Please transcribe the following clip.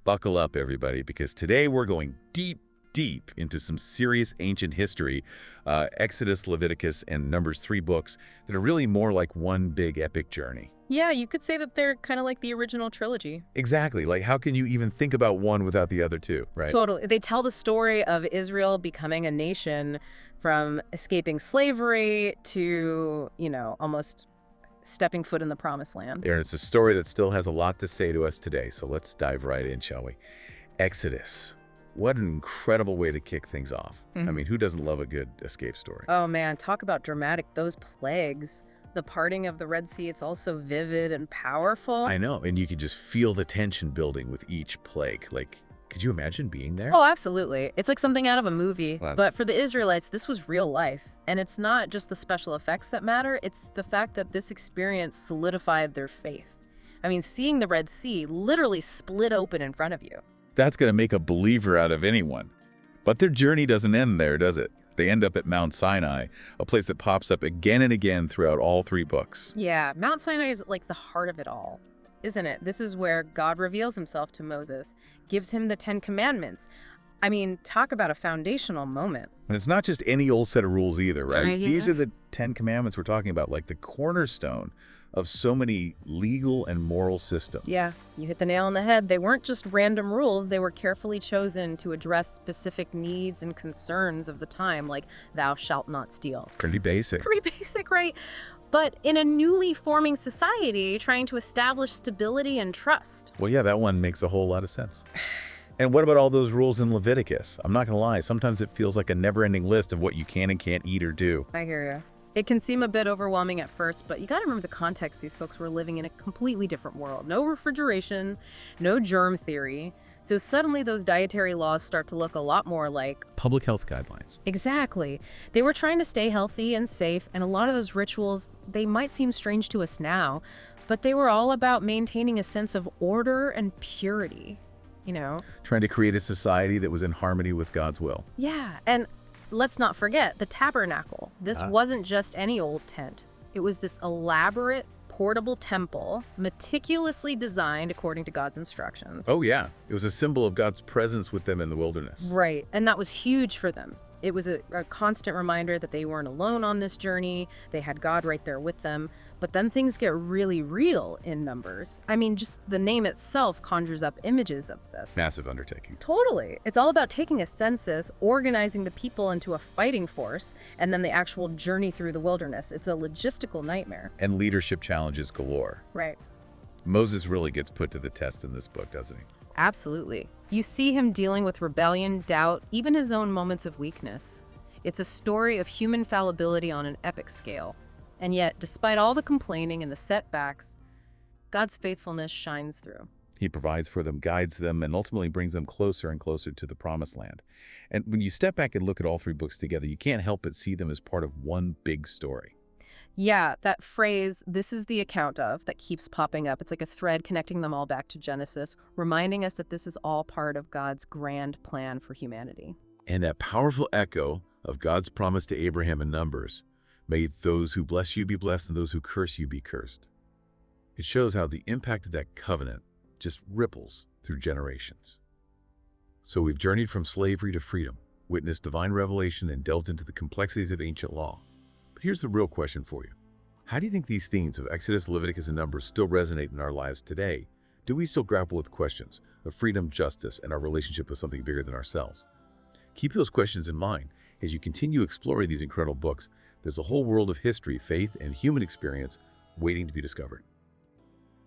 Buckle up, everybody, because today we're going deep into some serious ancient history, Exodus, Leviticus, and Numbers, 3 books that are really more like one big epic journey. Yeah, you could say that they're kind of like the original trilogy. Exactly. Like, how can you even think about one without the other two, right? Totally. They tell the story of Israel becoming a nation from escaping slavery to, almost stepping foot in the promised land. And it's a story that still has a lot to say to us today, so let's dive right in, shall we? Exodus. What an incredible way to kick things off. I mean, who doesn't love a good escape story? Oh man, talk about dramatic. Those plagues, the parting of the Red Sea, it's all so vivid and powerful. I know, and you could just feel the tension building with each plague. Like, could you imagine being there? Oh, absolutely. It's like something out of a movie. Wow. But for the Israelites, this was real life. And it's not just the special effects that matter, it's the fact that this experience solidified their faith. I mean, seeing the Red Sea literally split open in front of you. That's going to make a believer out of anyone. But their journey doesn't end there, does it? They end up at Mount Sinai, a place that pops up again and again throughout all 3 books. Yeah, Mount Sinai is like the heart of it all, isn't it? This is where God reveals himself to Moses, gives him the 10 Commandments. I mean, talk about a foundational moment. And it's not just any old set of rules either, right? Yeah. These are the 10 Commandments we're talking about, like the cornerstone of so many legal and moral systems. Yeah, you hit the nail on the head. They weren't just random rules. They were carefully chosen to address specific needs and concerns of the time, like thou shalt not steal. Pretty basic. Pretty basic, right? But in a newly forming society, trying to establish stability and trust. Well, yeah, that one makes a whole lot of sense. And what about all those rules in Leviticus? I'm not going to lie, sometimes it feels like a never-ending list of what you can and can't eat or do. I hear you. It can seem a bit overwhelming at first, but you got to remember the context. These folks were living in a completely different world. No refrigeration, no germ theory. So suddenly those dietary laws start to look a lot more like Public health guidelines. Exactly. They were trying to stay healthy and safe, and a lot of those rituals, they might seem strange to us now, but they were all about maintaining a sense of order and purity, Trying to create a society that was in harmony with God's will. Yeah, and let's not forget the tabernacle. This wasn't just any old tent. It was this elaborate, portable temple, meticulously designed according to God's instructions. Oh, yeah. It was a symbol of God's presence with them in the wilderness. Right, and that was huge for them. It was a constant reminder that they weren't alone on this journey. They had God right there with them. But then things get really real in Numbers. I mean, just the name itself conjures up images of this. Massive undertaking. Totally. It's all about taking a census, organizing the people into a fighting force, and then the actual journey through the wilderness. It's a logistical nightmare. And leadership challenges galore. Right. Moses really gets put to the test in this book, doesn't he? Absolutely. You see him dealing with rebellion, doubt, even his own moments of weakness. It's a story of human fallibility on an epic scale. And yet, despite all the complaining and the setbacks, God's faithfulness shines through. He provides for them, guides them, and ultimately brings them closer and closer to the promised land. And when you step back and look at all 3 books together, you can't help but see them as part of one big story. Yeah, that phrase, "this is the account of," that keeps popping up. It's like a thread connecting them all back to Genesis, reminding us that this is all part of God's grand plan for humanity. And that powerful echo of God's promise to Abraham in Numbers, may those who bless you be blessed and those who curse you be cursed. It shows how the impact of that covenant just ripples through generations. So we've journeyed from slavery to freedom, witnessed divine revelation, and delved into the complexities of ancient law. But here's the real question for you. How do you think these themes of Exodus, Leviticus, and Numbers still resonate in our lives today? Do we still grapple with questions of freedom, justice, and our relationship with something bigger than ourselves? Keep those questions in mind as you continue exploring these incredible books. There's a whole world of history, faith, and human experience waiting to be discovered.